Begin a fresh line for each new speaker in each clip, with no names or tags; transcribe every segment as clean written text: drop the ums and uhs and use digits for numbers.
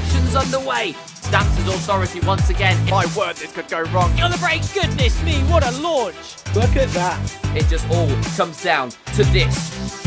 action's underway. Stamps' authority once again.
My word, this could go wrong.
On the brakes, goodness me, what a launch.
Look at that.
It just all comes down to this.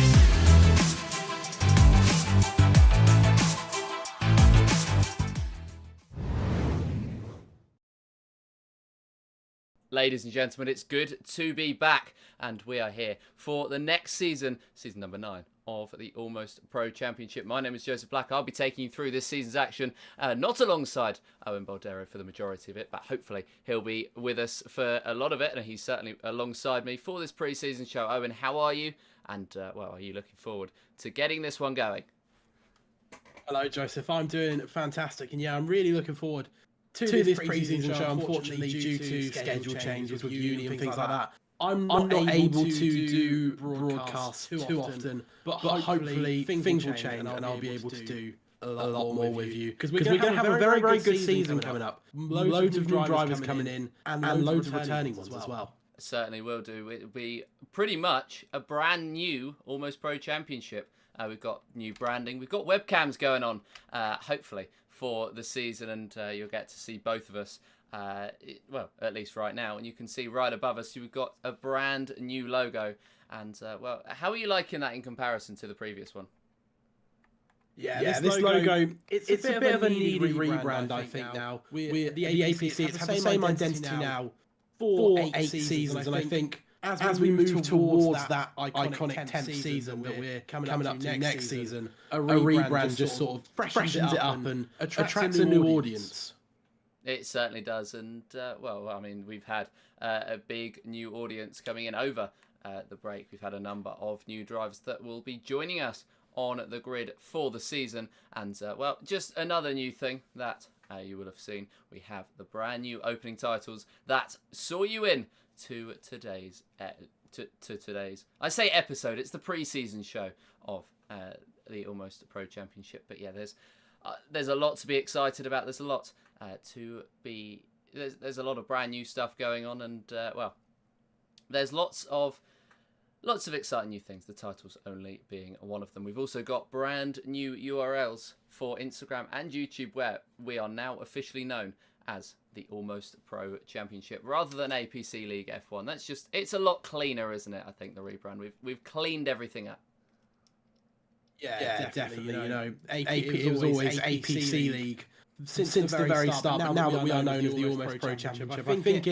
Ladies and gentlemen, it's good to be back, and we are here for the next season, season number 9 of the Almost Pro Championship. My name is Joseph Black. I'll be taking you through this season's action, not alongside Owen Boldero for the majority of it, but hopefully he'll be with us for a lot of it, and he's certainly alongside me for this pre-season show. Owen, how are you? And, are you looking forward to getting this one going?
Hello, Joseph. I'm doing fantastic, and I'm really looking forward to this pre-season show. Unfortunately, due to schedule changes with uni and things like that, I'm not able to do broadcasts too often, but hopefully things will change and I'll be able to do a lot more with you, because we're going to have a very, very good season coming up. Loads of new drivers coming in and loads of returning ones as well.
Certainly will do. It'll be pretty much a brand new Almost Pro Championship. We've got new branding. We've got webcams going on, hopefully, for the season, and you'll get to see both of us, well, at least right now. And you can see right above us, we've got a brand new logo. And, well, how are you liking that in comparison to the previous one?
Yeah, this logo, it's a bit of a needed rebrand, I think, now. The APC, it's had the same identity now for 8 seasons, and I think as we move towards that iconic 10th season that we're coming up to next season, a rebrand just sort of freshens it up and attracts a new audience.
It certainly does, and, well, I mean, we've had a big new audience coming in over the break. We've had a number of new drivers that will be joining us on the grid for the season, and, well, just another new thing that you will have seen. We have the brand new opening titles that saw you in to today's I say episode, it's the pre-season show of the Almost Pro Championship. But yeah, there's a lot to be excited about. There's a lot there's a lot of brand new stuff going on, and well, there's lots of exciting new things, the titles only being one of them. We've also got brand new URLs for Instagram and YouTube, where we are now officially known as the Almost Pro Championship rather than APC League F1. It's a lot cleaner, isn't it? I think the rebrand, we've cleaned everything up.
Yeah, definitely. It was always APC League since the very start, but now that we are known as the Almost Pro Championship, I think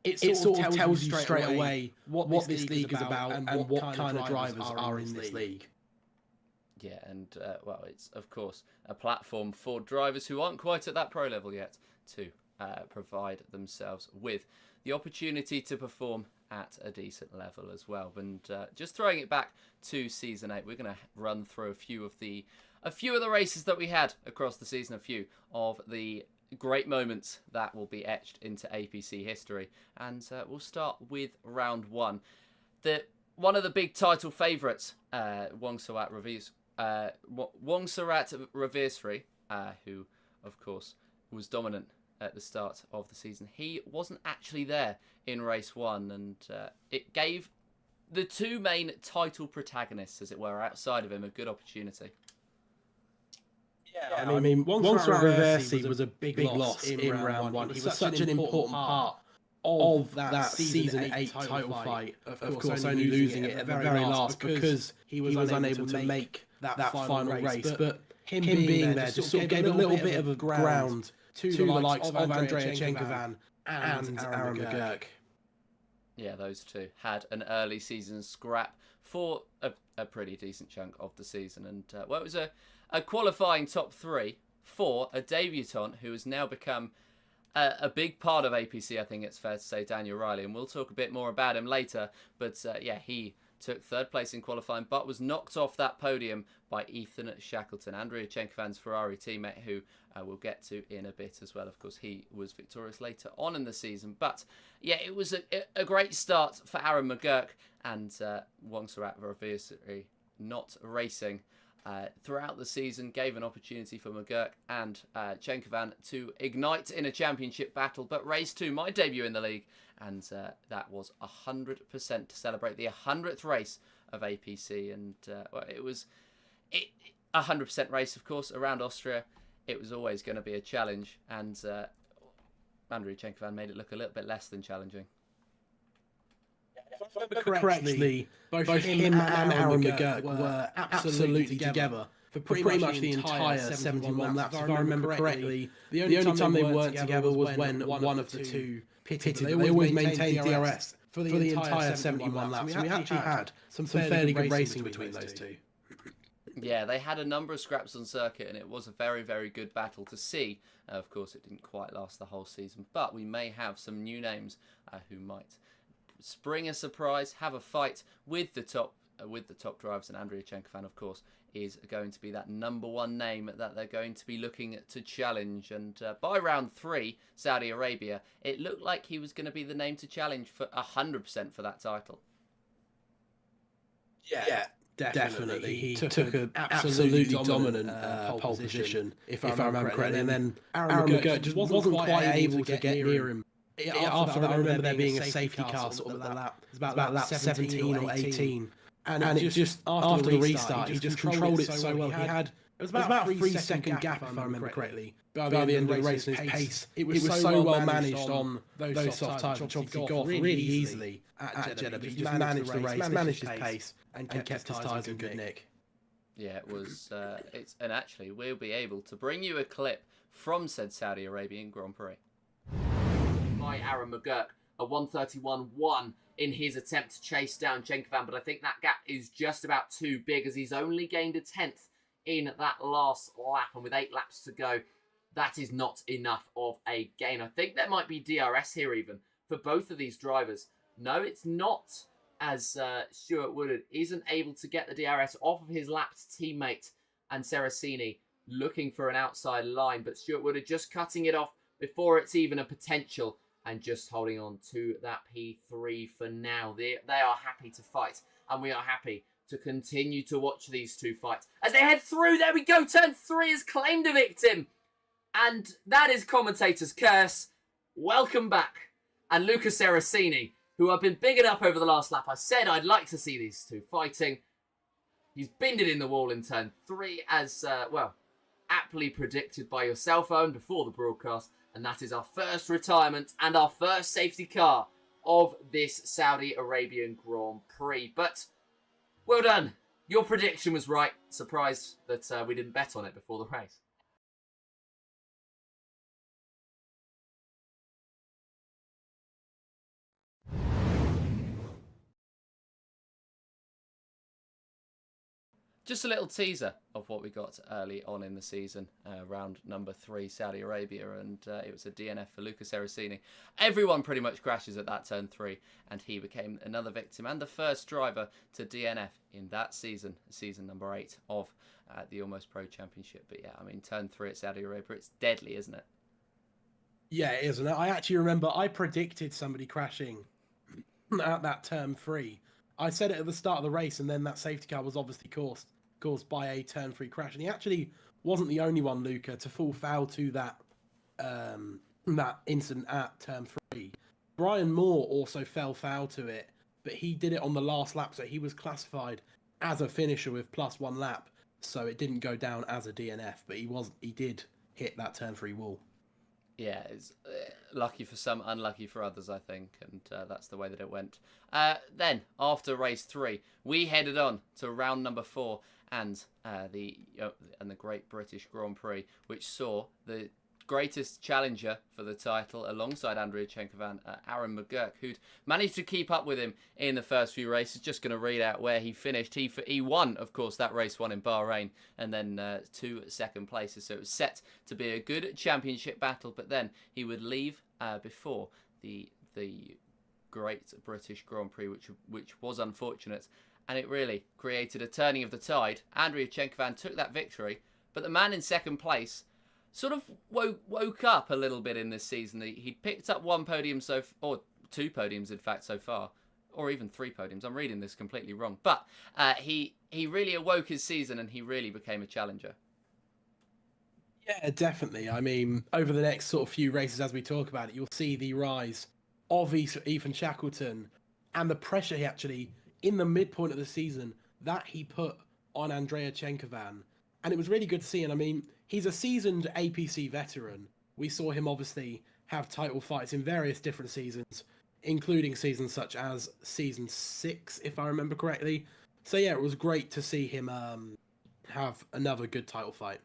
it sort of tells you straight away what this league is about and what kind of drivers are in this league.
Yeah, and, well, it's, of course, a platform for drivers who aren't quite at that pro level yet to provide themselves with the opportunity to perform at a decent level as well. And just throwing it back to Season 8, we're going to run through a few of the races that we had across the season, a few of the great moments that will be etched into APC history. And we'll start with round 1. One of the big title favourites, Wongsurat Reversary, who, of course, was dominant at the start of the season. He wasn't actually there in race 1, and it gave the two main title protagonists, as it were, outside of him, a good opportunity.
Yeah, I mean, Wongsurat Reversary was a big loss in round 1. He was such an important part of that season 8 title fight. Of course, only losing it at the very last because he was unable to make that final race. But him being there just sort of gave a little bit of a ground to the likes of Andrea Chenkovan and Aaron McGurk.
Yeah, those two had an early season scrap for a pretty decent chunk of the season. And, well, it was a qualifying top 3 for a debutant who has now become a big part of APC, I think it's fair to say, Daniel Riley. And we'll talk a bit more about him later. But, yeah, he took 3rd place in qualifying, but was knocked off that podium by Ethan Shackleton, Andrea Chenkovan's Ferrari teammate, who we'll get to in a bit as well. Of course, he was victorious later on in the season. But, yeah, it was a great start for Aaron McGurk, and Wongsurat Reversary not racing throughout the season gave an opportunity for McGurk and Chenkovan to ignite in a championship battle. But race 2, my debut in the league, and that was 100% to celebrate the 100th race of APC. And well, it was a 100% race, of course, around Austria. it was always going to be a challenge, and Andriy Chenkovan made it look a little bit less than challenging.
If I remember correctly, both him and Aaron McGurk were absolutely together for pretty much the entire 71 laps. If I remember correctly, the only time they weren't together was when one of the two pitted. They always maintained DRS for the entire 71 laps. We actually had some fairly good racing between those two.
Yeah, they had a number of scraps on circuit, and it was a very, very good battle to see. Of course, it didn't quite last the whole season, but we may have some new names who might spring a surprise, have a fight with the top drivers, and Andriy Chenkovan, of course, is going to be that number one name that they're going to be looking to challenge. And by round 3, Saudi Arabia, it looked like he was going to be the name to challenge for 100% for that title.
Yeah. Definitely. He took an absolutely dominant pole position, if I remember correctly. And then Aaron McGurk just wasn't quite able to get near him. After that, I remember there being a safety car sort of at the lap. It was about lap 17 or 18. And it just, after the restart, he just controlled it so well. It was about a 3-second gap, if I remember correctly. By the end of the race, his pace, it was so well managed on those soft tyres, which obviously got off really easily at Jeddah. But he just managed the race, managed his pace, and kept his tyres in good nick.
Yeah, it was. And actually, we'll be able to bring you a clip from said Saudi Arabian Grand Prix. By Aaron McGurk, a 1:31.1 in his attempt to chase down Chenkovan, but I think that gap is just about too big, as he's only gained a 10th in that last lap, and with 8 laps to go, that is not enough of a gain. I think there might be DRS here even for both of these drivers. No, it's not, as Stuart Woodard isn't able to get the DRS off of his lapped teammate and Seracini looking for an outside line, but Stuart Woodard just cutting it off before it's even a potential and just holding on to that P3 for now. They are happy to fight, and we are happy to continue to watch these two fights as they head through. There we go. Turn 3 has claimed a victim, and that is commentator's curse. Welcome back. And Luca Seracini, who I've been bigging up over the last lap. I said I'd like to see these two fighting. He's binned it in the wall in turn 3, as, aptly predicted by yourself, Owen, before the broadcast. And that is our first retirement and our first safety car of this Saudi Arabian Grand Prix. But well done. Your prediction was right. Surprised that we didn't bet on it before the race. Just a little teaser of what we got early on in the season, round number 3, Saudi Arabia, and it was a DNF for Luca Seracini. Everyone pretty much crashes at that turn 3, and he became another victim and the first driver to DNF in that season, season number 8 of the Almost Pro Championship. But yeah, I mean, turn 3 at Saudi Arabia, it's deadly, isn't it?
Yeah, it is. And I actually remember I predicted somebody crashing at that turn 3. I said it at the start of the race, and then that safety car was obviously caused by a turn 3 crash. And he actually wasn't the only one, Luca, to fall foul to that incident at turn 3. Brian Moore also fell foul to it, but he did it on the last lap, so he was classified as a finisher with +1 lap, so it didn't go down as a DNF, but he did hit that turn 3 wall.
Yeah, it's lucky for some, unlucky for others, I think, and that's the way that it went. Then, after race 3, we headed on to round number 4 and the Great British Grand Prix, which saw the greatest challenger for the title alongside Andriy Chenkovan, Aaron McGurk, who'd managed to keep up with him in the first few races. Just going to read out where he finished. He won, of course, that race 1 in Bahrain, and then 2 second places. So it was set to be a good championship battle, but then he would leave before the Great British Grand Prix, which was unfortunate, and it really created a turning of the tide. Andriy Chenkovan took that victory, but the man in second place sort of woke up a little bit in this season. He'd picked up 1 podium or 2 podiums, in fact, so far, or even 3 podiums. I'm reading this completely wrong, but he really awoke his season, and he really became a challenger.
Yeah, definitely. I mean, over the next sort of few races, as we talk about it, you'll see the rise of Ethan Shackleton and the pressure he actually, in the midpoint of the season, that he put on Andriy Chenkovan. And it was really good to see. And I mean, he's a seasoned APC veteran. We saw him obviously have title fights in various different seasons, including seasons such as season 6, if I remember correctly. So yeah, it was great to see him have another good title fight.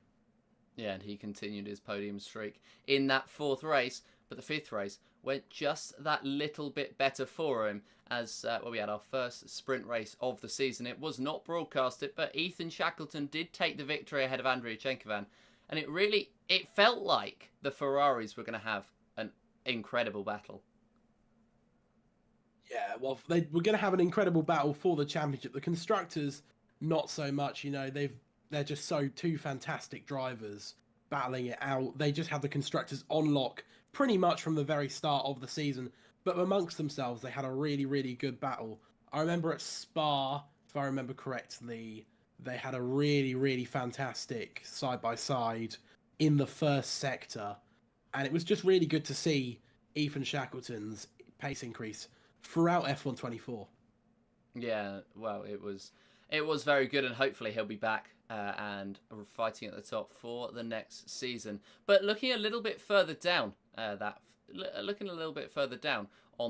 Yeah, and he continued his podium streak in that 4th race, but the 5th race went just that little bit better for him as we had our first sprint race of the season. It was not broadcasted, but Ethan Shackleton did take the victory ahead of Andrei Chenkovan, and it felt like the Ferraris were going to have an incredible battle.
Yeah, well, they were going to have an incredible battle for the championship. The constructors, not so much. You know, they're just two fantastic drivers battling it out. They just had the constructors on lock pretty much from the very start of the season. But amongst themselves, they had a really, really good battle. I remember at Spa, if I remember correctly, they had a really, really fantastic side-by-side in the first sector. And it was just really good to see Ethan Shackleton's pace increase throughout F1 24.
Yeah, well, it was very good, and hopefully he'll be back and fighting at the top for the next season. But looking a little bit further down on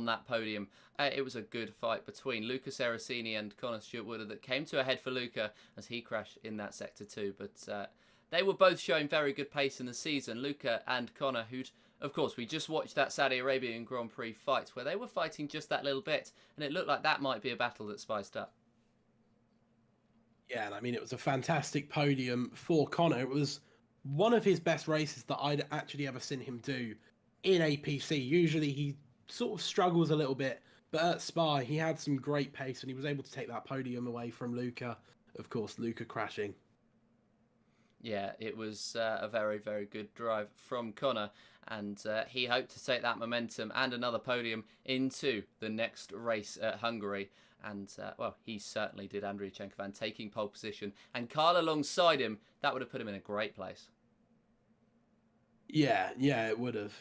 that podium, it was a good fight between Luca Serafini and Connor Stewart-Woodard that came to a head for Luca as he crashed in that sector too. But they were both showing very good pace in the season. Luca and Connor, who'd, of course, we just watched that Saudi Arabian Grand Prix fight where they were fighting just that little bit, and it looked like that might be a battle that spiced up.
Yeah, and I mean, it was a fantastic podium for Connor. It was one of his best races that I'd actually ever seen him do in APC. Usually he sort of struggles a little bit, but at Spa he had some great pace and he was able to take that podium away from Luca. Of course, Luca crashing.
Yeah, it was a very, very good drive from Connor, and he hoped to take that momentum and another podium into the next race at Hungary. And, well, he certainly did. Andrei Chenkovan taking pole position, and Carl alongside him, that would have put him in a great place.
Yeah, it would have,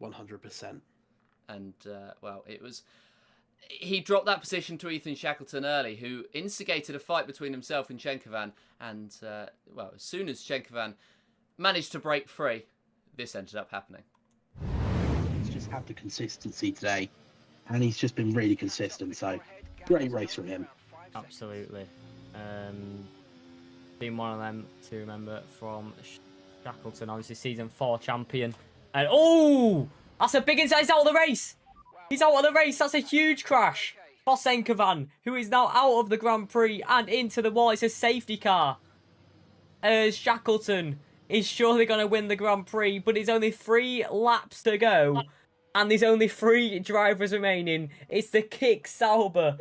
100%.
And, well, he dropped that position to Ethan Shackleton early, who instigated a fight between himself and Chenkovan. And, well, as soon as Chenkovan managed to break free, this ended up happening.
He's just had the consistency today, and he's just been really consistent. So, great race from him.
Absolutely. Been one of them to remember from Shackleton, obviously season 4 champion. And, oh! That's a big inside. He's out of the race! He's out of the race. That's a huge crash for Chenkovan, who is now out of the Grand Prix and into the wall. It's a safety car. Shackleton is surely going to win the Grand Prix, but it's only 3 laps to go, and there's only 3 drivers remaining. It's the Kick Sauber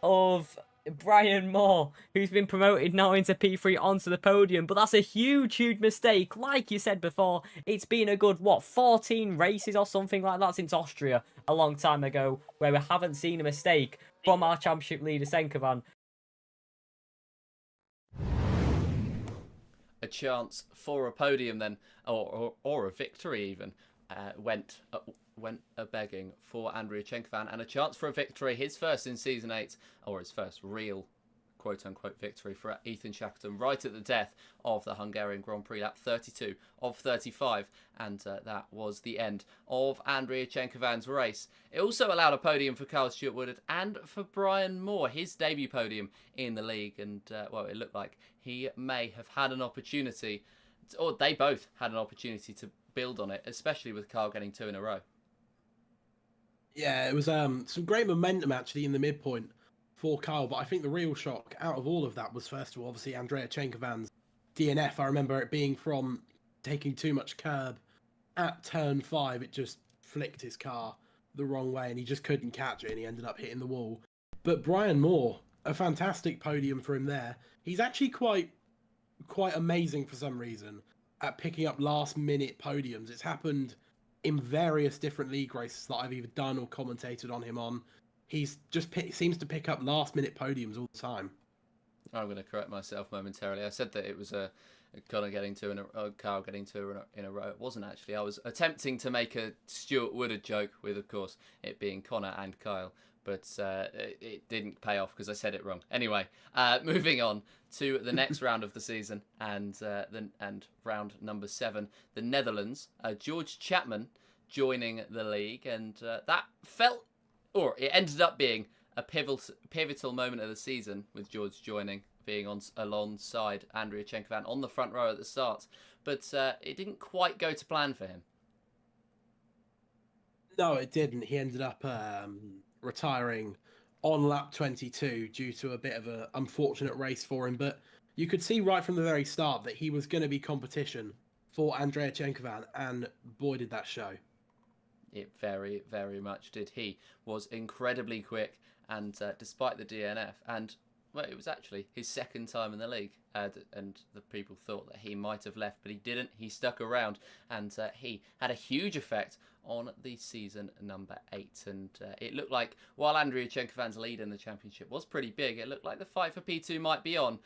of Brian Moore, who's been promoted now into P3 onto the podium. But that's a huge, huge mistake. Like you said before, it's been a good, 14 races or something like that since Austria a long time ago, where we haven't seen a mistake from our championship leader, Chenkovan.
A chance for a podium then, or a victory even, went begging for Andrei Chenkovan, and a chance for a victory, his first in Season 8, or his first real quote-unquote victory for Ethan Shackleton, right at the death of the Hungarian Grand Prix, lap 32 of 35, and that was the end of Andrei Chenkovan's race. It also allowed a podium for Carl Stewart-Woodard and for Brian Moore, his debut podium in the league, and well, it looked like he may have had an opportunity, or they both had an opportunity to build on it, especially with Carl getting 2 in a row.
Yeah, it was some great momentum actually in the midpoint for Kyle, but I think the real shock out of all of that was, first of all, obviously Andrei Chenkovan's DNF. I remember it being from taking too much curb at turn 5. It just flicked his car the wrong way and he just couldn't catch it and he ended up hitting the wall. But Brian Moore, a fantastic podium for him there. He's actually quite amazing for some reason at picking up last minute podiums. It's happened in various different league races that I've either done or commentated on him on. He's just seems to pick up last minute podiums all the time.
I'm going to correct myself momentarily. I said that it was a Connor getting two in a Kyle getting two in a row. It wasn't actually. I was attempting to make a Stuart Woodard joke with, of course, it being Connor and Kyle, but it didn't pay off because I said it wrong. Anyway, moving on to the next round of the season and round number 7, the Netherlands. George Chapman joining the league, and that it ended up being a pivotal moment of the season with George joining, being alongside Andrea Chenkovan on the front row at the start. But it didn't quite go to plan for him.
No, it didn't. He ended up retiring on lap 22 due to a bit of an unfortunate race for him. But you could see right from the very start that he was going to be competition for Andrea Chenkovan, and boy, did that show.
It very, very much did. He was incredibly quick, and despite the DNF, and well, it was actually his second time in the league, and the people thought that he might have left, but he didn't. He stuck around, and he had a huge effect on the season number 8. And it looked like, while Andrea Chenkovan's lead in the championship was pretty big, it looked like the fight for P2 might be on,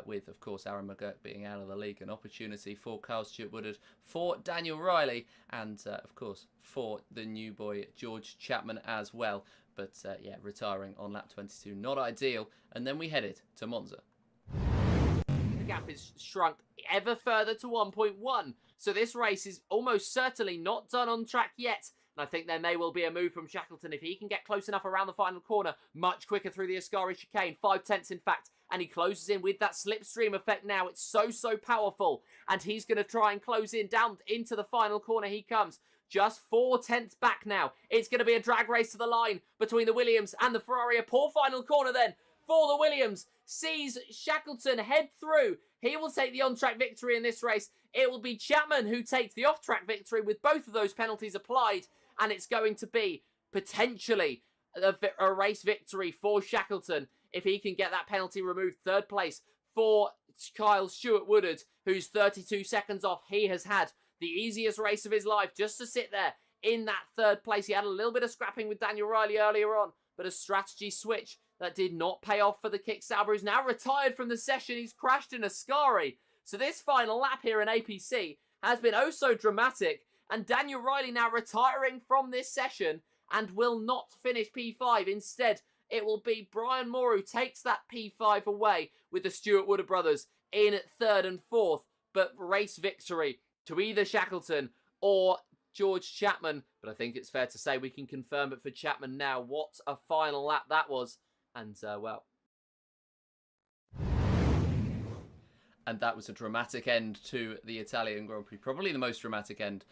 with, of course, Aaron McGurk being out of the league, an opportunity for Kyle Stuart Woodard, for Daniel Riley, and, of course, for the new boy, George Chapman, as well. But, yeah, retiring on lap 22, not ideal. And then we headed to Monza.
The gap is shrunk ever further to 1.1. So this race is almost certainly not done on track yet. And I think there may well be a move from Shackleton if he can get close enough around the final corner, much quicker through the Ascari chicane, 5/10 in fact, and he closes in with that slipstream effect now. It's so powerful, and he's going to try and close in down into the final corner. He comes just 4/10 back now. It's going to be a drag race to the line between the Williams and the Ferrari. A poor final corner then for the Williams. Sees Shackleton head through. He will take the on-track victory in this race. It will be Chapman who takes the off-track victory with both of those penalties applied. And it's going to be potentially a race victory for Shackleton if he can get that penalty removed. Third place for Kyle Stuart Woodard, who's 32 seconds off. He has had the easiest race of his life just to sit there in that third place. He had a little bit of scrapping with Daniel Riley earlier on, but a strategy switch that did not pay off for the Kick Sauber, who's now retired from the session. He's crashed in Ascari. So this final lap here in APC has been oh so dramatic, and Daniel Riley now retiring from this session and will not finish P5. Instead, it will be Brian Moore who takes that P5 away with the Stuart Woodard brothers in 3rd and 4th, but race victory to either Shackleton or George Chapman. But I think it's fair to say we can confirm it for Chapman now. What a final lap that was. And, well...
And that was a dramatic end to the Italian Grand Prix. Probably the most dramatic end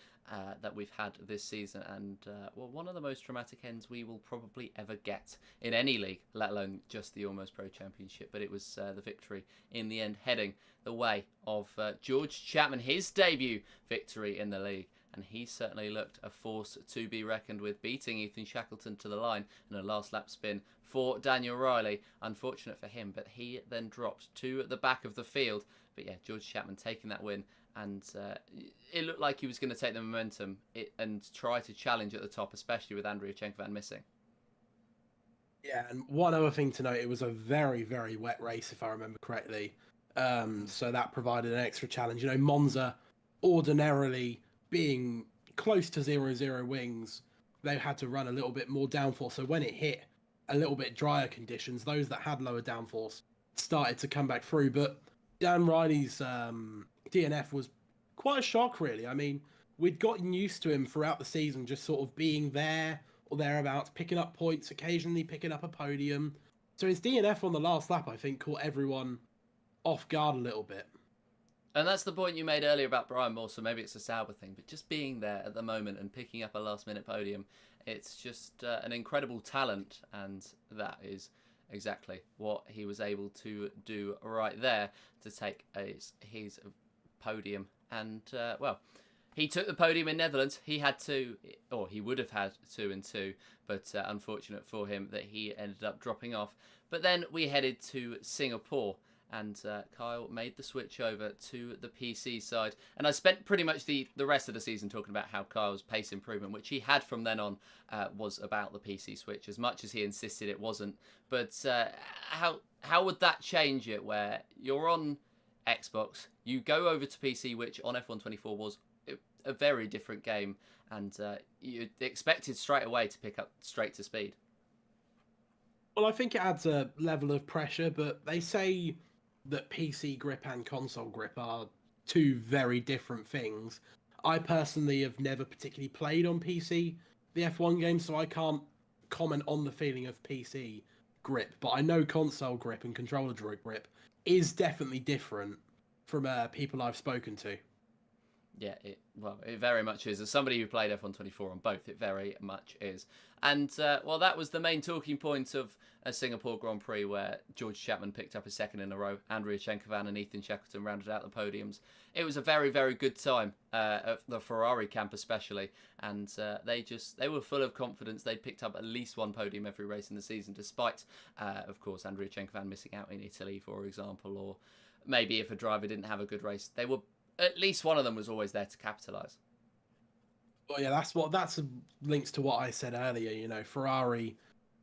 that we've had this season. And, well, one of the most dramatic ends we will probably ever get in any league, let alone just the Almost Pro Championship. But it was the victory in the end heading the way of George Chapman, his debut victory in the league. And he certainly looked a force to be reckoned with, beating Ethan Shackleton to the line in a last lap spin for Daniel Riley. Unfortunate for him, but he then dropped to the back of the field. But yeah, George Chapman taking that win, and it looked like he was going to take the momentum and try to challenge at the top, especially with Andrea Chenkovan missing.
Yeah, and one other thing to note, it was a very, very wet race, if I remember correctly. So that provided an extra challenge. You know, Monza, ordinarily being close to 0-0 wings, they had to run a little bit more downforce. So when it hit a little bit drier conditions, those that had lower downforce started to come back through. But Dan Riley's DNF was quite a shock, really. I mean, we'd gotten used to him throughout the season, just sort of being there or thereabouts, picking up points, occasionally picking up a podium. So his DNF on the last lap, I think, caught everyone off guard a little bit.
And that's the point you made earlier about Brian Moore, so maybe it's a Sauber thing, but just being there at the moment and picking up a last-minute podium, it's just an incredible talent, and that is exactly what he was able to do right there to take his podium. And, well, he took the podium in Netherlands. He had two, or he would have had 2 and 2, but unfortunate for him that he ended up dropping off. But then we headed to Singapore, and Kyle made the switch over to the PC side. And I spent pretty much the rest of the season talking about how Kyle's pace improvement, which he had from then on, was about the PC switch, as much as he insisted it wasn't. But how would that change it, where you're on Xbox, you go over to PC, which on F124 was a very different game, and you expected straight away to pick up straight to speed.
Well, I think it adds a level of pressure, but they say that PC grip and console grip are two very different things. I personally have never particularly played on PC the F1 game, so I can't comment on the feeling of PC grip, but I know console grip and controller grip is definitely different from people I've spoken to.
Yeah, it very much is. As somebody who played F124 on both, it very much is. And, that was the main talking point of a Singapore Grand Prix, where George Chapman picked up a second in a row. Andrea Chenkovan and Ethan Shackleton rounded out the podiums. It was a very, very good time, of the Ferrari camp especially. And they were full of confidence. They'd picked up at least one podium every race in the season, despite, of course, Andrea Chenkovan missing out in Italy, for example, or maybe if a driver didn't have a good race. They were... At least one of them was always there to capitalise.
Well, yeah, that's links to what I said earlier. You know, Ferrari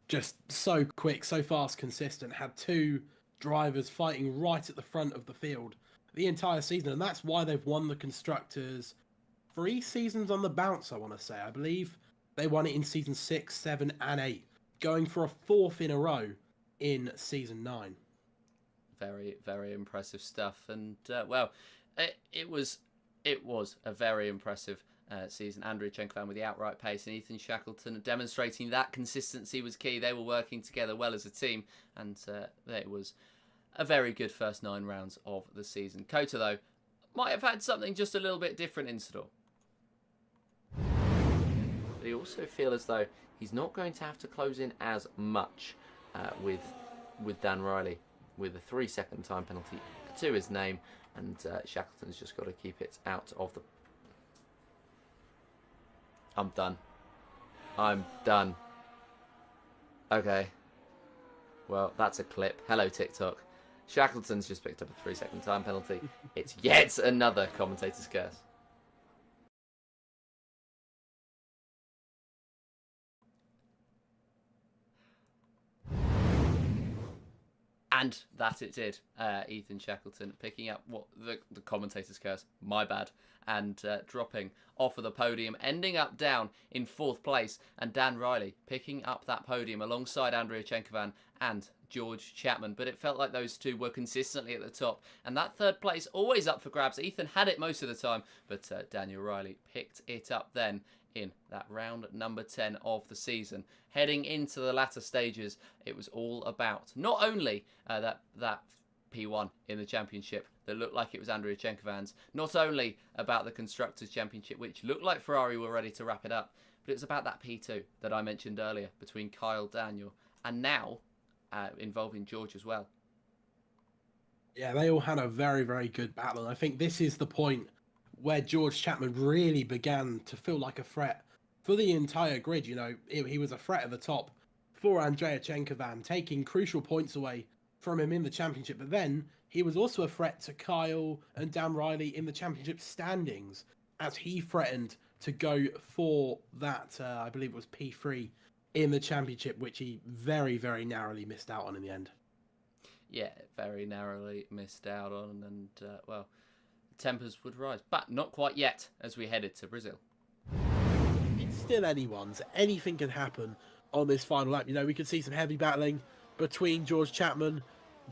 just so quick, so fast, consistent. Had two drivers fighting right at the front of the field the entire season, and that's why they've won the constructors 3 seasons on the bounce. I want to say, I believe they won it in season 6, 7, and 8, going for a 4th in a row in season 9.
Very, very impressive stuff, and It was a very impressive season. Andrea Chenkovan with the outright pace, and Ethan Shackleton demonstrating that consistency was key. They were working together well as a team, and it was a very good first 9 rounds of the season. Kota, though, might have had something just a little bit different in store. But I also feel as though he's not going to have to close in as much with Dan Riley, with a 3-second time penalty to his name. And Shackleton's just got to keep it out of the... I'm done. Okay. Well, that's a clip. Hello, TikTok. Shackleton's just picked up a 3-second time penalty. It's yet another commentator's curse. And that it did. Ethan Shackleton picking up what the commentator's curse, my bad, and dropping off of the podium, ending up down in 4th place, and Dan Riley picking up that podium alongside Andrea Chenkovan and George Chapman. But it felt like those two were consistently at the top, and that 3rd place always up for grabs. Ethan had it most of the time, but Daniel Riley picked it up then in that round number 10 of the season. Heading into the latter stages, it was all about not only that P1 in the championship that looked like it was Andrea Chenkovan's, not only about the Constructors' Championship, which looked like Ferrari were ready to wrap it up, but it was about that P2 that I mentioned earlier between Kyle, Daniel, and now involving George as well.
Yeah, they all had a very, very good battle, and I think this is the point where George Chapman really began to feel like a threat for the entire grid. You know, he was a threat at the top for Andrea Chenkovan, taking crucial points away from him in the championship. But then he was also a threat to Kyle and Dan Riley in the championship standings, as he threatened to go for that, I believe it was P3 in the championship, which he very, very narrowly missed out on in the end.
Yeah, very narrowly missed out on, and tempers would rise, but not quite yet as we headed to Brazil.
It's still anyone's. Anything can happen on this final lap. You know, we could see some heavy battling between George Chapman,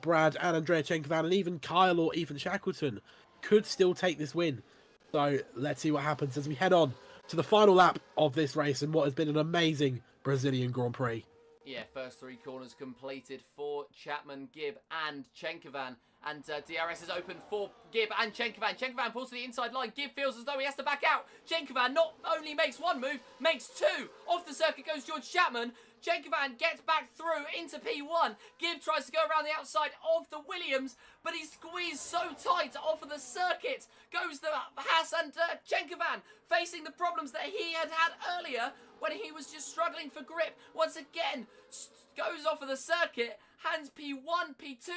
Brad, and Andrea Chenkovan, and even Kyle or Ethan Shackleton could still take this win. So let's see what happens as we head on to the final lap of this race and what has been an amazing Brazilian Grand Prix.
Yeah, first 3 corners completed for Chapman, Gibb, and Chenkovan. And DRS is open for Gibb and Chenkovan. Chenkovan pulls to the inside line. Gibb feels as though he has to back out. Chenkovan not only makes 1 move, makes 2. Off the circuit goes George Chapman. Chenkovan gets back through into P1. Gibb tries to go around the outside of the Williams, but he's squeezed so tight off of the circuit. Goes the Haas, and Chenkovan facing the problems that he had earlier when he was just struggling for grip. Once again, goes off of the circuit, hands P1, P2,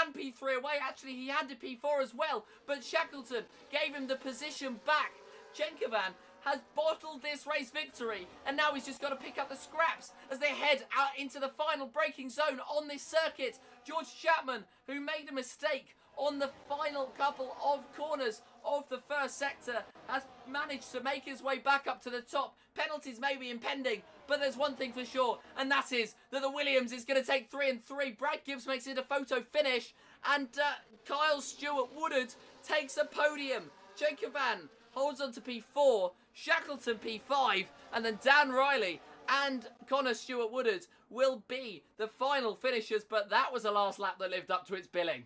and P3 away. Actually, he handed P4 as well, but Shackleton gave him the position back. Chenkovan has bottled this race victory, and now he's just got to pick up the scraps as they head out into the final braking zone on this circuit. George Chapman, who made a mistake
on the final couple of corners of the first sector has managed to make his way back up to the top. Penalties may be impending, but there's one thing for sure, and that is that the Williams is going to take 3 and 3. Brad Gibbs makes it a photo finish, and Kyle Stewart Woodard takes a podium. Jacob Van holds on to P4, Shackleton P5, and then Dan Riley and Connor Stewart Woodard will be the final finishers, but that was a last lap that lived up to its billing.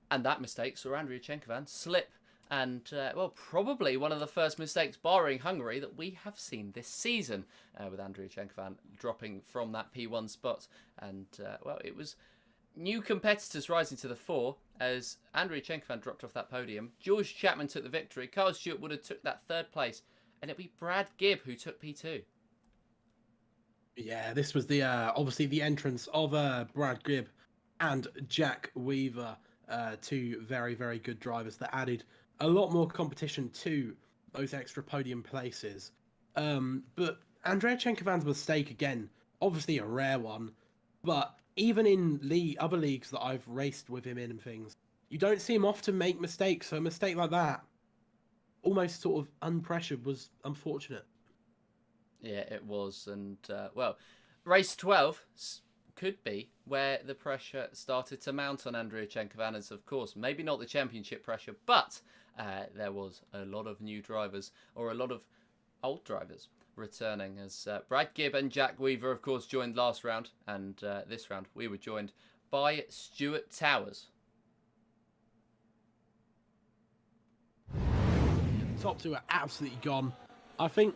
And that mistake saw Andrea Chenkovan slip. And, well, probably one of the first mistakes, barring Hungary, that we have seen this season, with Andrea Chenkovan dropping from that P1 spot. And, well, it was new competitors rising to the fore as Andrea Chenkovan dropped off that podium. George Chapman took the victory. Carl Stewart Woodard took that 3rd place. And it'll be Brad Gibb who took P2.
Yeah, this was the obviously the entrance of Brad Gibb and Jack Weaver, 2 very, very good drivers that added a lot more competition to those extra podium places. But Andrea Chenkovan's mistake, again, obviously a rare one, but even in other leagues that I've raced with him in and things, you don't see him often make mistakes. So a mistake like that, almost sort of unpressured, was unfortunate.
Yeah, it was. And, well, race 12 could be where the pressure started to mount on Andrea Chenkovan, as of course, maybe not the championship pressure, but there was a lot of new drivers, or a lot of old drivers, returning, as Brad Gibb and Jack Weaver, of course, joined last round, and this round we were joined by Stuart Towers.
The top 2 are absolutely gone. I think,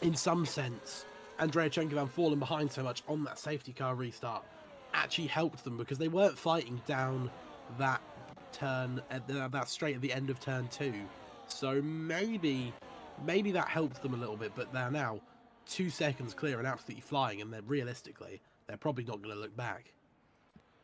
in some sense, Andrea Chenkovan falling behind so much on that safety car restart actually helped them, because they weren't fighting down that turn, that straight at the end of turn 2. So maybe that helped them a little bit, but they're now 2 seconds clear and absolutely flying, and realistically, they're probably not going to look back.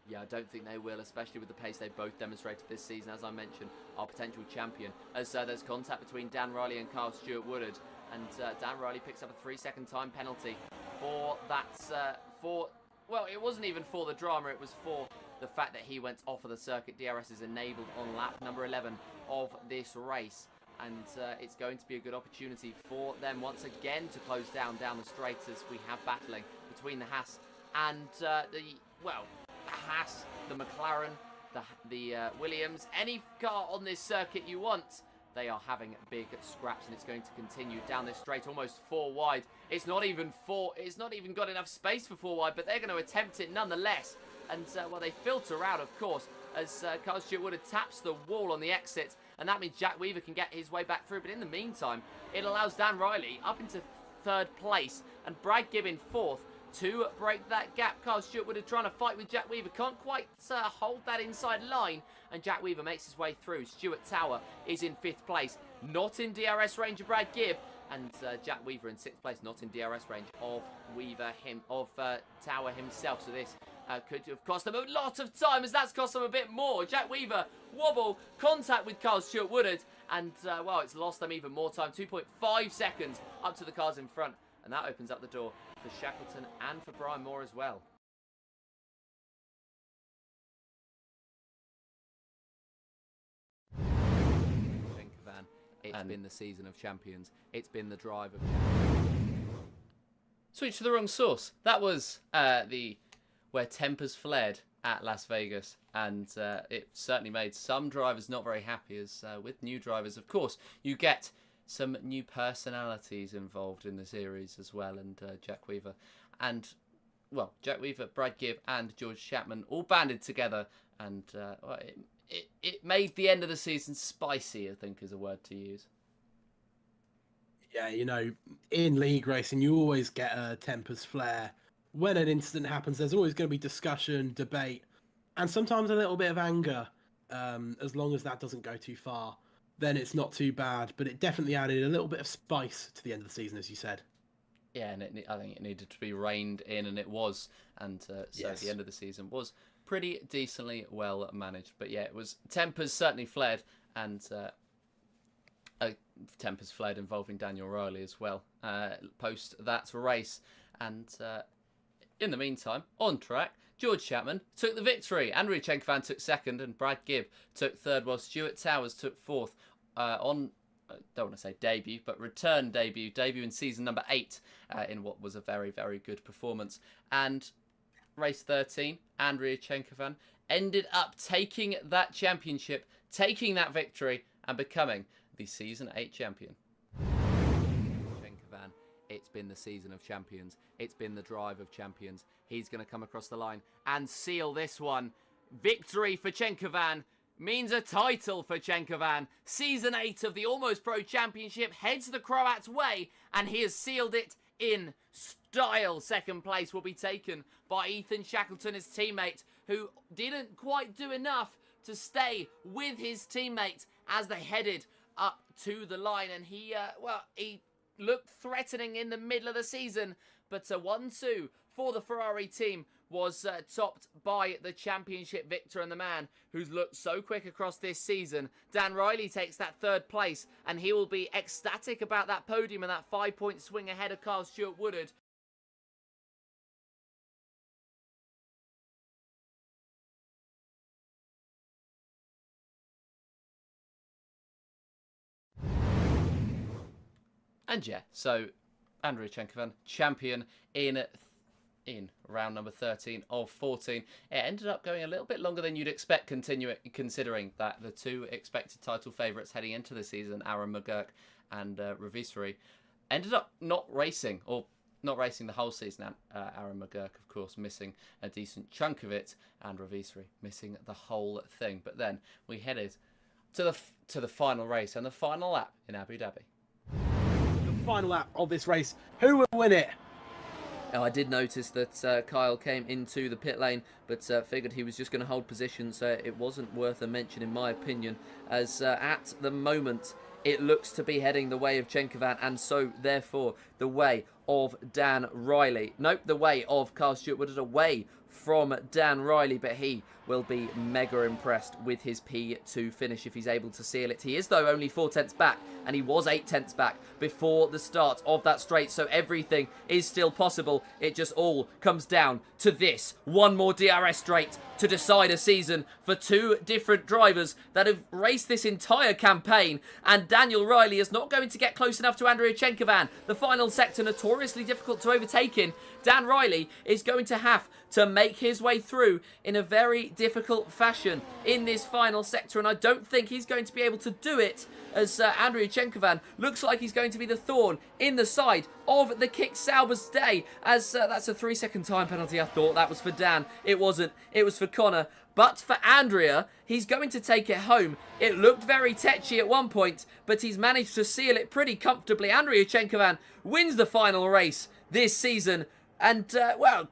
Yeah, I don't think they will, especially with the pace they both demonstrated this season. As I mentioned, our potential champion. As there's contact between Dan Riley and Carl Stewart Woodard, and Dan Riley picks up a 3-second time penalty for that. Well, it wasn't even for the drama. It was for the fact that he went off of the circuit. DRS is enabled on lap number 11 of this race. And it's going to be a good opportunity for them once again to close down the straight, as we have battling between the Haas and the Haas, the McLaren, the Williams, any car on this circuit you want. They are having big scraps, and it's going to continue down this straight, almost 4 wide. It's not even got enough space for 4 wide, but they're going to attempt it nonetheless. And well, they filter out, of course, as Carl Stewart Woodard taps the wall on the exit, and that means Jack Weaver can get his way back through. But in the meantime, it allows Dan Riley up into 3rd place and Brad Gibb in 4th to break that gap. Carl Stewart Woodard trying to fight with Jack Weaver, can't quite hold that inside line, and Jack Weaver makes his way through. Stuart Tower is in 5th place, not in DRS range of Brad Gibb, and Jack Weaver in 6th place, not in DRS range of Tower himself. So this could have cost them a lot of time, as that's cost them a bit more. Jack Weaver wobble, contact with Carl Stewart Woodard, and well, it's lost them even more time. 2.5 seconds up to the cars in front, and that opens up the door for Shackleton and for Brian Moore as well. Van, it's been the season of champions. It's been the drive of champions.
Switch to the wrong source. That was where tempers flared at Las Vegas, and it certainly made some drivers not very happy, as with new drivers, of course, you get some new personalities involved in the series as well, and Jack Weaver and, well, Jack Weaver, Brad Gibb and George Chapman all banded together, and well, it made the end of the season spicy, I think is a word to use.
Yeah, you know, in league racing, you always get a tempers flare. When an incident happens, there's always going to be discussion, debate, and sometimes a little bit of anger. As long as that doesn't go too far, then it's not too bad. But it definitely added a little bit of spice to the end of the season, as you said.
Yeah, and I think it needed to be reined in, and it was. And so
Yes.
the end of the season was pretty decently well managed. But yeah, it was tempers certainly flared, and tempers flared involving Daniel Riley as well post that race. And in the meantime, on track, George Chapman took the victory. Andrea Chenkovan took second, and Brad Gibb took third, while Stuart Towers took fourth on, I don't want to say debut, but return debut in season number 8 in what was a very, very good performance. And race 13, Andrea Chenkovan ended up taking that championship, taking that victory, and becoming the season 8 champion. Chenkovan, it's been the season of champions. It's been the drive of champions. He's going to come across the line and seal this one. Victory for Chenkovan means a title for Chenkovan. Season 8 of the Almost Pro Championship heads the Croat's way, and he has sealed it in style. Second place will be taken by Ethan Shackleton, his teammate, who didn't quite do enough to stay with his teammate as they headed up to the line. And he looked threatening in the middle of the season, but a 1-2 for the Ferrari team was topped by the championship victor and the man who's looked so quick across this season. Dan Riley takes that third place, and he will be ecstatic about that podium and that 5-point swing ahead of Carl Stuart Woodard. And yeah, so Andrea Chenkovan, champion in round number 13 of 14. It ended up going a little bit longer than you'd expect, considering that the two expected title favourites heading into the season, Aaron McGurk and Ravisserie, ended up not racing the whole season. Aaron McGurk, of course, missing a decent chunk of it, and Ravisserie missing the whole thing. But then we headed to the final race and the final lap in Abu Dhabi.
The final lap of this race. Who will win it?
Now, I did notice that Kyle came into the pit lane, but figured he was just going to hold position, so it wasn't worth a mention in my opinion, as at the moment it looks to be heading the way of Chenkovan, and so therefore the way of Dan Riley. Nope, the way of Carl Stuart Woodard, away from Dan Riley, but he will be mega impressed with his P2 finish if he's able to seal it. He is, though, only 4/10 back, and he was 8/10 back before the start of that straight, so everything is still possible. It just all comes down to this. One more DRS straight to decide a season for two different drivers that have raced this entire campaign, and Daniel Riley is not going to get close enough to Andrea Chenkovan. The final sector notoriously difficult to overtake in. Dan Riley is going to have to make his way through in a very difficult fashion in this final sector, and I don't think he's going to be able to do it, as Andrea Chenkovan looks like he's going to be the thorn in the side of the Kick Sauber's day, as that's a 3-second time penalty. I thought that was for Dan. It wasn't. It was for Connor. But for Andrea, he's going to take it home. It looked very tetchy at one point, but he's managed to seal it pretty comfortably. Andrea Chenkovan wins the final race this season and,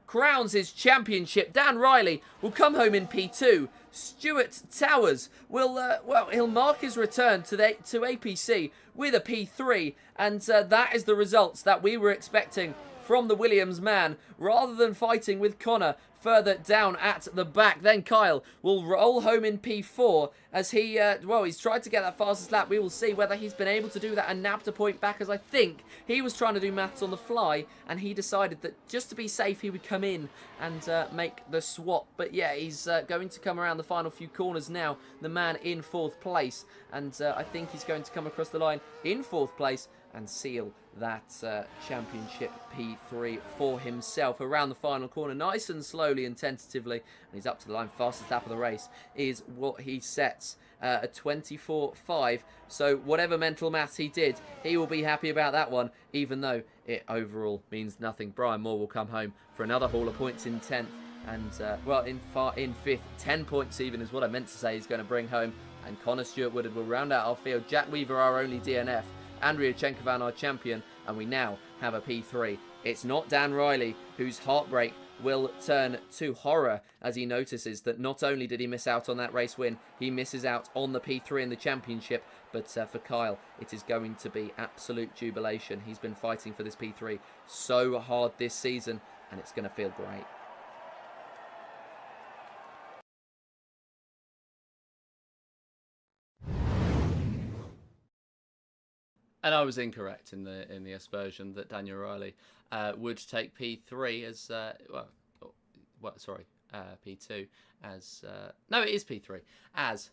crowns his championship. Dan Riley will come home in P2. Stuart Towers will, he'll mark his return to APC with a P3. And that is the results that we were expecting from the Williams man, rather than fighting with Connor further down at the back. Then Kyle will roll home in P4 as he, he's tried to get that fastest lap. We will see whether he's been able to do that and nabbed a point back, as I think he was trying to do maths on the fly and he decided that just to be safe he would come in and make the swap. But yeah, he's going to come around the final few corners now, the man in 4th place, and I think he's going to come across the line in 4th place and seal that championship P3 for himself around the final corner, nice and slowly and tentatively, and he's up to the line. Fastest lap of the race is what he sets, a 24.5, so whatever mental maths he did, he will be happy about that one, even though it overall means nothing. Brian Moore will come home for another haul of points in 10th, and in 5th, 10 points even is what I meant to say he's going to bring home, and Connor Stuart Woodard will round out our field. Jack Weaver, our only DNF, Andrea Chenkovan, our champion, and we now have a P3. It's not Dan Riley, whose heartbreak will turn to horror as he notices that not only did he miss out on that race win, he misses out on the P3 in the championship, but for Kyle, it is going to be absolute jubilation. He's been fighting for this P3 so hard this season, and it's going to feel great. And I was incorrect in the aspersion that Daniel Riley would take P3 as P2 as no, it is P3 as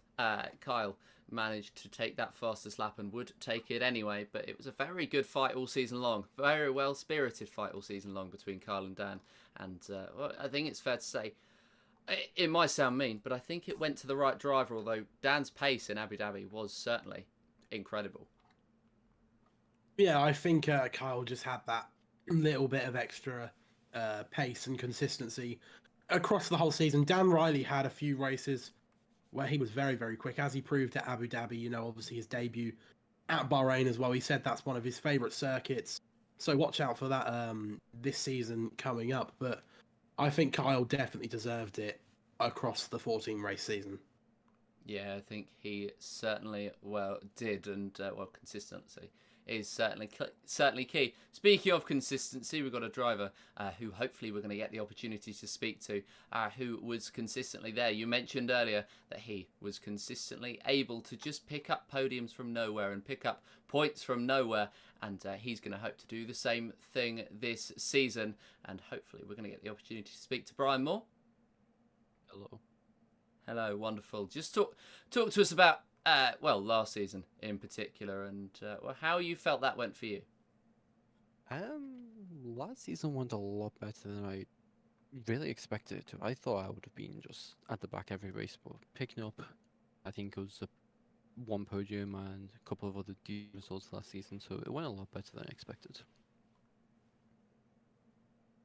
Kyle managed to take that fastest lap and would take it anyway. But it was a very good fight all season long, very well spirited fight all season long between Kyle and Dan. And I think it's fair to say, it might sound mean, but I think it went to the right driver. Although Dan's pace in Abu Dhabi was certainly incredible.
Yeah, I think Kyle just had that little bit of extra pace and consistency across the whole season. Dan Riley had a few races where he was very, very quick, as he proved at Abu Dhabi. You know, obviously his debut at Bahrain as well. He said that's one of his favourite circuits. So watch out for that this season coming up. But I think Kyle definitely deserved it across the 14 race season.
Yeah, I think he certainly did, and consistency is certainly key. Speaking of consistency, we've got a driver who hopefully we're going to get the opportunity to speak to, who was consistently there. You mentioned earlier that he was consistently able to just pick up podiums from nowhere and pick up points from nowhere, and he's going to hope to do the same thing this season, and hopefully we're going to get the opportunity to speak to Brian Moore. Hello, wonderful. Just talk to us about last season in particular, and how you felt that went for you.
Last season went a lot better than I really expected it to. I thought I would have been just at the back every race, but picking up, I think it was one podium and a couple of other decent results last season, so it went a lot better than I expected.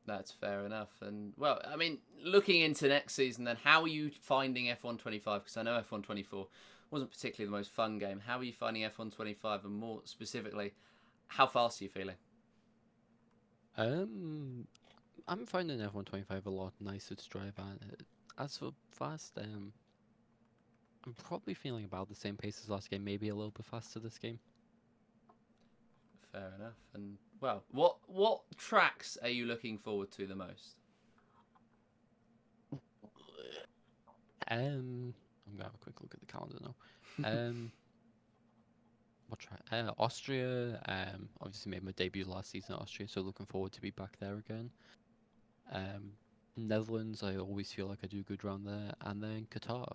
That's fair enough. And, well, I mean, looking into next season then, how are you finding F125? Because I know F124 wasn't particularly the most fun game. How are you finding F125, and more specifically, how fast are you feeling?
I'm finding F125 a lot nicer to drive at. As for fast, I'm probably feeling about the same pace as last game, maybe a little bit faster this game.
Fair enough. And, well, what tracks are you looking forward to the most?
I'm gonna have a quick look at the calendar now. What track? Austria. Obviously made my debut last season at Austria, so looking forward to be back there again. Netherlands, I always feel like I do good round there, and then Qatar.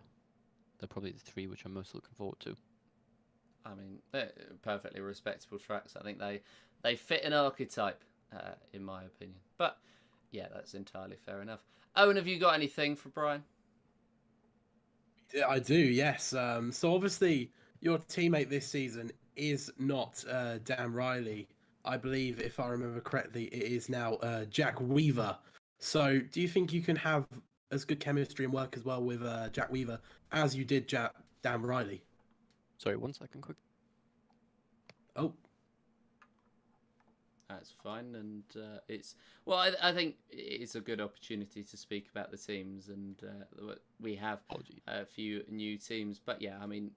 They're probably the three which I'm most looking forward to.
I mean, they're perfectly respectable tracks. I think they fit an archetype, in my opinion. But, yeah, that's entirely fair enough. Owen, have you got anything for Brian?
I do, yes. So obviously, your teammate this season is not Dan Riley. I believe, if I remember correctly, it is now Jack Weaver. So do you think you can have as good chemistry and work as well with Jack Weaver as you did Dan Riley?
Sorry, 1 second, quick.
Oh.
That's fine, and I think it's a good opportunity to speak about the teams, and we have a few new teams. But yeah, I mean,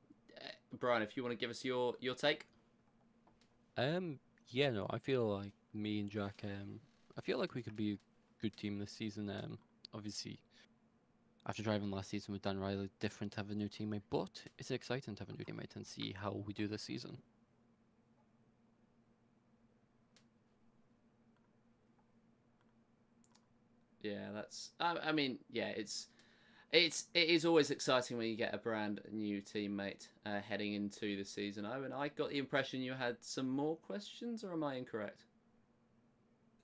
Brian, if you want to give us your take.
Yeah, no, I feel like me and Jack, I feel like we could be a good team this season. Obviously, after driving last season with Dan Riley, different to have a new teammate, but it's exciting to have a new teammate and see how we do this season.
Yeah, that's. I mean, yeah, it is always exciting when you get a brand new teammate heading into the season. Owen, I got the impression you had some more questions, or am I incorrect?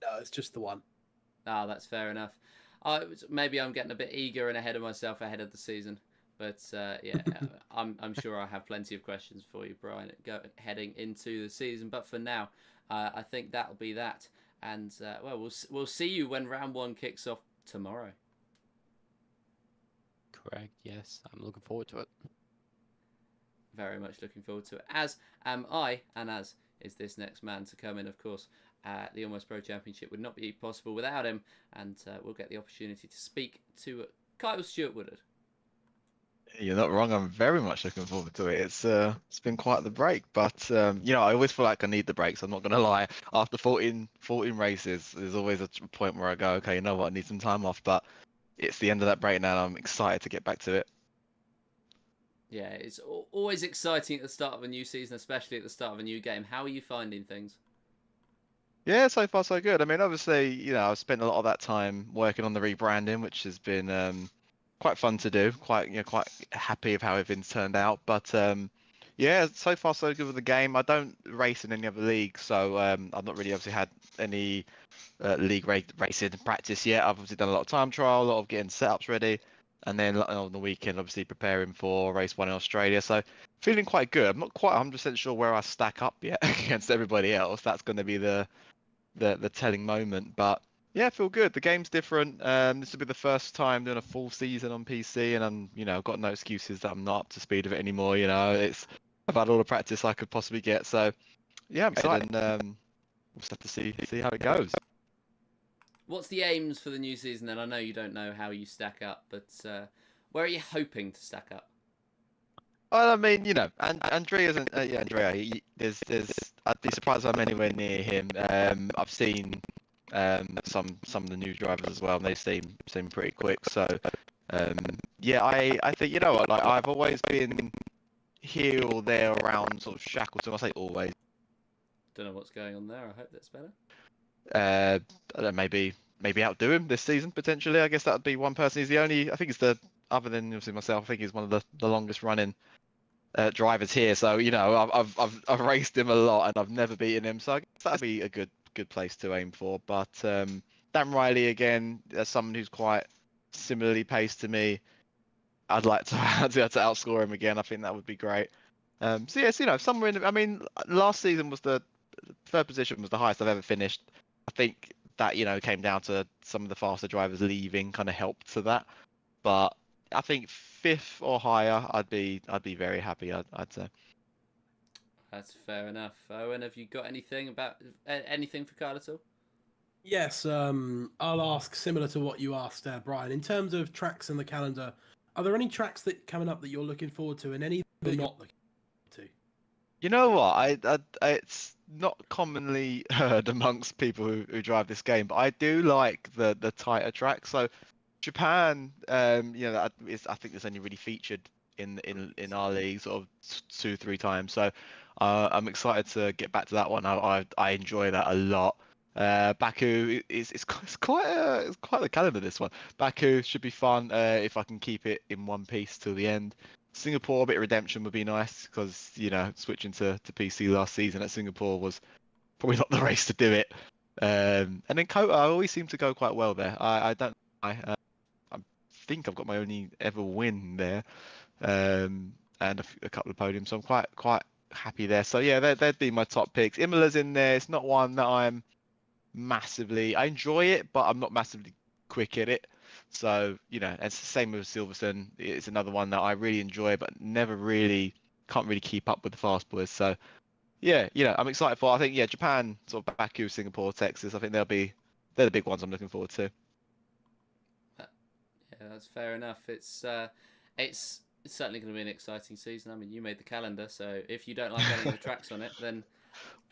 No, it's just the one.
Ah, that's fair enough. Maybe I'm getting a bit eager and ahead of myself ahead of the season, but yeah, I'm sure I have plenty of questions for you, Brian, heading into the season. But for now, I think that'll be that. And we'll see you when round one kicks off tomorrow.
Correct. Yes, I'm looking forward to it.
Very much looking forward to it. As am I, and as is this next man to come in, of course. The Almost Pro Championship would not be possible without him, and we'll get the opportunity to speak to Kyle Stewart-Woodard.
You're not wrong. I'm very much looking forward to it. It's been quite the break, but I always feel like I need the breaks. I'm not gonna lie. After 14 races, there's always a point where I go, okay, you know what, I need some time off. But it's the end of that break now, and I'm excited to get back to it.
Yeah, it's always exciting at the start of a new season, especially at the start of a new game. How are you finding things?
Yeah, so far so good. I mean, obviously, I've spent a lot of that time working on the rebranding, which has been quite fun to do. Quite happy with how everything's turned out. But yeah, so far so good with the game. I don't race in any other league, so I've not really obviously had any league racing practice yet. I've obviously done a lot of time trial, a lot of getting setups ready, and then on the weekend, obviously preparing for race one in Australia. So feeling quite good. I'm not quite 100% sure where I stack up yet against everybody else. That's going to be the telling moment. But yeah, I feel good. The game's different. This will be the first time doing a full season on PC, and I've got no excuses that I'm not up to speed with it anymore. I've had all the practice I could possibly get. So yeah, I'm excited, and we'll just have to see how it goes.
What's the aims for the new season? And I know you don't know how you stack up, but where are you hoping to stack up?
Well, I mean, and Andrea isn't. Yeah, Andrea. There's. I'd be surprised if I'm anywhere near him. I've seen some of the new drivers as well, and they seem pretty quick. So, yeah, I think what, like I've always been here or there around sort of Shackleton. I say always.
Don't know what's going on there. I hope that's better.
I don't know, maybe outdo him this season potentially. I guess that would be one person. He's the only. I think it's the other than obviously myself. I think he's one of the longest running drivers here. So I've raced him a lot and I've never beaten him. So I guess that'd be a good place to aim for. But Dan Riley again, as someone who's quite similarly paced to me, I'd like to outscore him again. I think that would be great. So yes, somewhere in. I mean, last season was the third position was the highest I've ever finished. I think that came down to some of the faster drivers leaving, kind of helped to that. But I think fifth or higher, I'd be very happy. I'd say.
That's fair enough. Owen, have you got anything for Kyle at all?
Yes, I'll ask similar to what you asked, Brian. In terms of tracks in the calendar, are there any tracks that coming up that you're looking forward to, and any that you're not looking forward to?
You know what? It's not commonly heard amongst people who drive this game, but I do like the tighter tracks. So Japan, I think it's only really featured in our league sort of 2-3 times. So I'm excited to get back to that one. I enjoy that a lot. Baku it's quite the calendar, this one. Baku should be fun if I can keep it in one piece till the end. Singapore, a bit of redemption would be nice because switching to PC last season at Singapore was probably not the race to do it. And then Kota, I always seem to go quite well there. I don't. I think I've got my only ever win there, and a couple of podiums. So I'm quite happy there. So yeah, they'd be my top picks. Imola's in there. It's not one that I'm massively. I enjoy it, but I'm not massively quick at it. So it's the same with Silverstone. It's another one that I really enjoy, but never really can't really keep up with the fast boys. So yeah, I'm excited for. I think Japan, sort of Baku, Singapore, Texas. I think they're the big ones I'm looking forward to.
Yeah, that's fair enough. It's certainly going to be an exciting season. I mean, you made the calendar, so if you don't like any of the tracks on it, then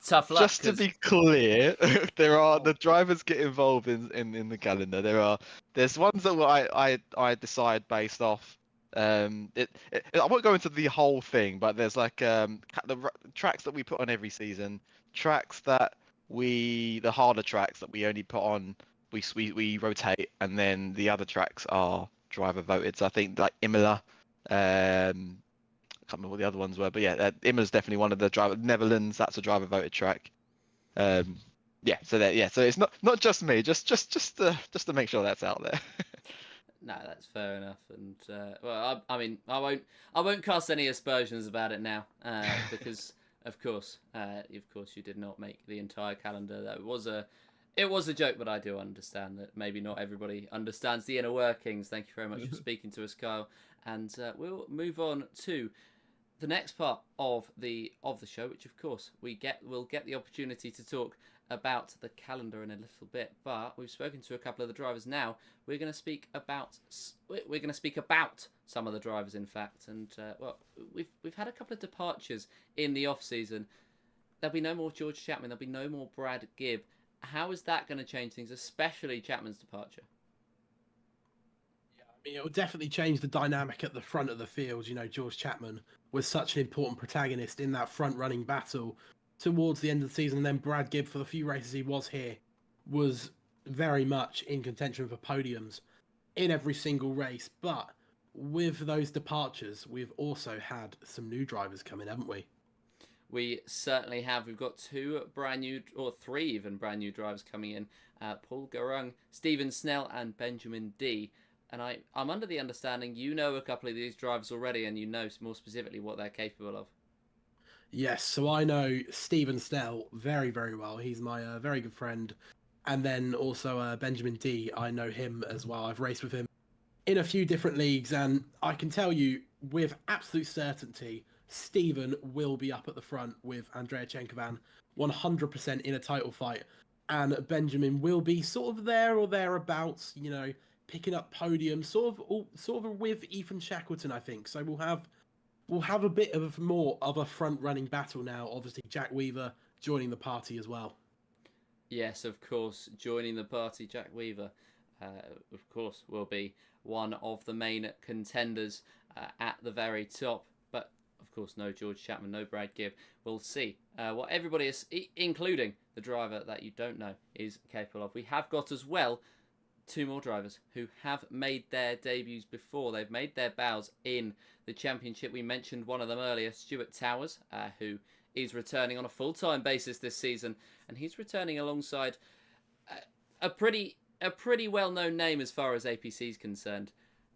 tough luck.
Just to be clear, the drivers get involved in the calendar. There's ones that I decide based off. I won't go into the whole thing, but there's like the tracks that we put on every season, tracks that the harder tracks that we only put on. We rotate, and then the other tracks are driver voted. So I think like Imola, I can't remember what the other ones were, but yeah, Imola's definitely one of the driver. Netherlands, that's a driver voted track. So it's not just me, just to make sure that's out there.
No, that's fair enough. And well, I mean, I won't cast any aspersions about it now, because of course you did not make the entire calendar. That it was a joke, but I do understand that maybe not everybody understands the inner workings. Thank you very much for speaking to us, Kyle. And we'll move on to the next part of the show, which of course we'll get the opportunity to talk about the calendar in a little bit. But we've spoken to a couple of the drivers now. We're going to speak about some of the drivers, in fact. And well, we've had a couple of departures in the off season. There'll be no more George Chapman. There'll be no more Brad Gibb. How is that going to change things, especially Chapman's departure?
Yeah, I mean, it will definitely change the dynamic at the front of the field. George Chapman was such an important protagonist in that front-running battle towards the end of the season, and then Brad Gibb, for the few races he was here, was very much in contention for podiums in every single race. But with those departures, we've also had some new drivers come in, haven't we?
We certainly have. We've got three even brand new drivers coming in. Paul Garung, Stephen Snell and Benjamin D. And I'm under the understanding you know a couple of these drivers already, and you know more specifically what they're capable of.
Yes, so I know Stephen Snell very, very well. He's my very good friend. And then also Benjamin D, I know him as well. I've raced with him in a few different leagues, and I can tell you with absolute certainty, Stephen will be up at the front with Andrea Chenkovan 100% in a title fight. And Benjamin will be sort of there or thereabouts, you know, picking up podiums, sort of with Ethan Shackleton, I think. So we'll have a bit of more of a front-running battle now. Obviously, Jack Weaver joining the party as well.
Yes, of course, joining the party, Jack Weaver, of course, will be one of the main contenders at the very top. But, of course, no George Chapman, no Brad Gibb. We'll see what everybody is, including the driver that you don't know, is capable of. We have got as well 2 more drivers who have made their debuts before. They've made their bows in the championship. We mentioned one of them earlier, Stuart Towers, who is returning on a full-time basis this season, and he's returning alongside a pretty well-known name as far as APC is concerned,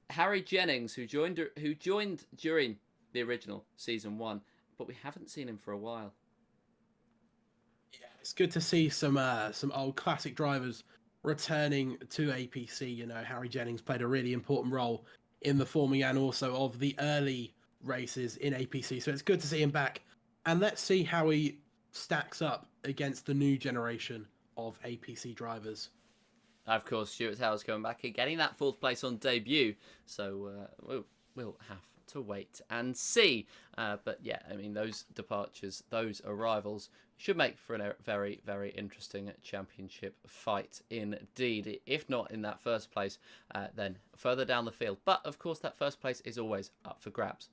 Harry Jennings, who joined during the original season 1, but we haven't seen him for a while.
Yeah, it's good to see some old classic drivers returning to APC. You know, Harry Jennings played a really important role in the forming and also of the early races in APC, so it's good to see him back. And let's see how he stacks up against the new generation of APC drivers.
Of course, Stuart Towers coming back and getting that 4th place on debut. So we'll have to wait and see. But yeah, I mean, those departures, those arrivals should make for a very, very interesting championship fight indeed. If not in that 1st place, then further down the field. But of course, that 1st place is always up for grabs.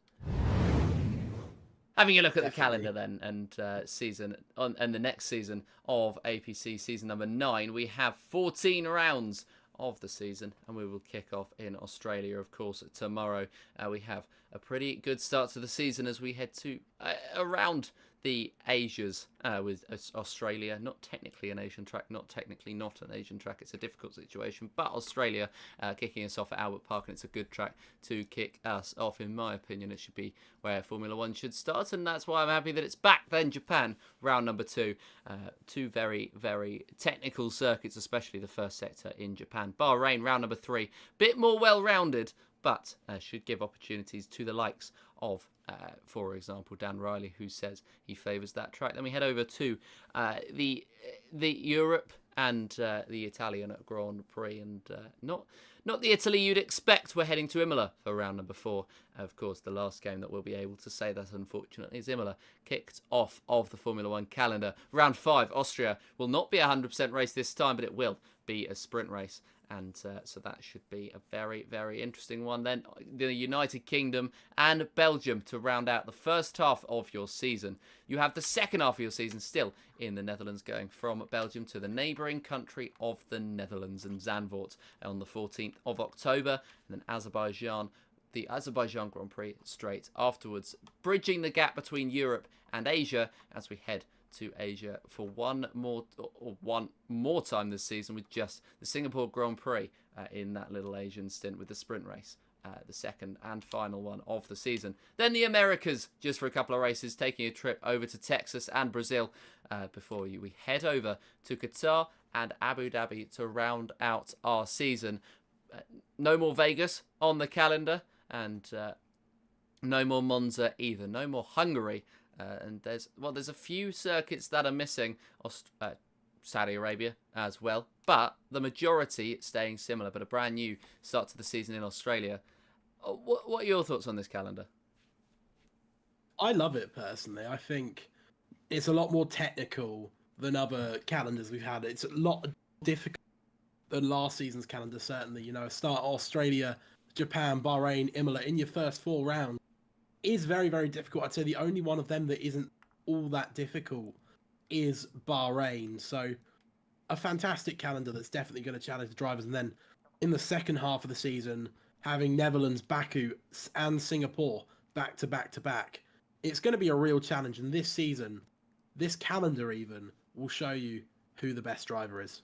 Having a look at the calendar then, and the next season of APC, season number 9, we have 14 rounds of the season, and we will kick off in Australia, of course, tomorrow. We have a pretty good start to the season as we head to around the Asias with Australia. Not technically an Asian track, not an Asian track. It's a difficult situation, but Australia kicking us off at Albert Park, and it's a good track to kick us off. In my opinion, it should be where Formula 1 should start, and that's why I'm happy that it's back. Then Japan, round number 2. 2 very, very technical circuits, especially the first sector in Japan. Bahrain, round number 3. Bit more well-rounded, but should give opportunities to the likes of, for example, Dan Riley, who says he favours that track. Then we head over to the Europe and the Italian Grand Prix, and not the Italy you'd expect. We're heading to Imola for round number 4. Of course, the last game that we'll be able to say that, unfortunately, is Imola, kicked off of the Formula 1 calendar. Round 5, Austria will not be a 100% race this time, but it will be a sprint race. And so that should be a very, very interesting one. Then the United Kingdom and Belgium to round out the first half of your season. You have the second half of your season still in the Netherlands, going from Belgium to the neighbouring country of the Netherlands and Zandvoort on the 14th of October. And then Azerbaijan, the Azerbaijan Grand Prix straight afterwards, bridging the gap between Europe and Asia as we head to Asia for one more time this season, with just the Singapore Grand Prix in that little Asian stint with the sprint race, the second and final one of the season. Then the Americas, just for a couple of races, taking a trip over to Texas and Brazil before we head over to Qatar and Abu Dhabi to round out our season. No more Vegas on the calendar, and no more Monza either. No more Hungary. And there's a few circuits that are missing, Saudi Arabia as well, but the majority staying similar, but a brand new start to the season in Australia. What are your thoughts on this calendar?
I love it personally. I think it's a lot more technical than other calendars we've had. It's a lot difficult than last season's calendar, certainly. You know, start Australia, Japan, Bahrain, Imola in your first 4 rounds is very, very difficult. I'd say the only one of them that isn't all that difficult is Bahrain. So a fantastic calendar that's definitely going to challenge the drivers. And then in the second half of the season, having Netherlands, Baku, and Singapore back to back to back, it's going to be a real challenge. And this season, this calendar even, will show you who the best driver is.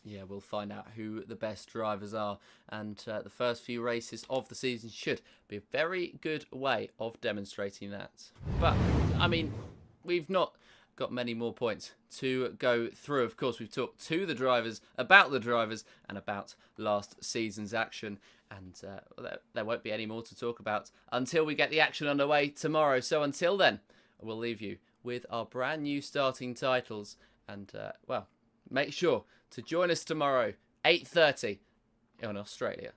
Yeah, we'll find out who the best drivers are, and the first few races of the season should be a very good way of demonstrating that. But, I mean, we've not got many more points to go through. Of course, we've talked to the drivers, about the drivers, and about last season's action, and there won't be any more to talk about until we get the action underway tomorrow. So until then, we'll leave you with our brand new starting titles, and, well, make sure to join us tomorrow, 8:30 in Australia.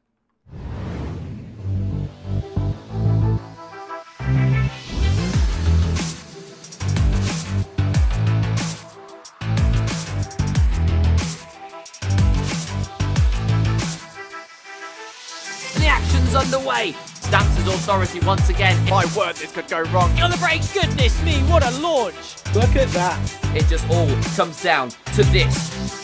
The action's underway. Stamps' authority once again.
My word, this could go wrong. On the brakes, goodness me, what a launch!
Look at that.
It just all comes down to this.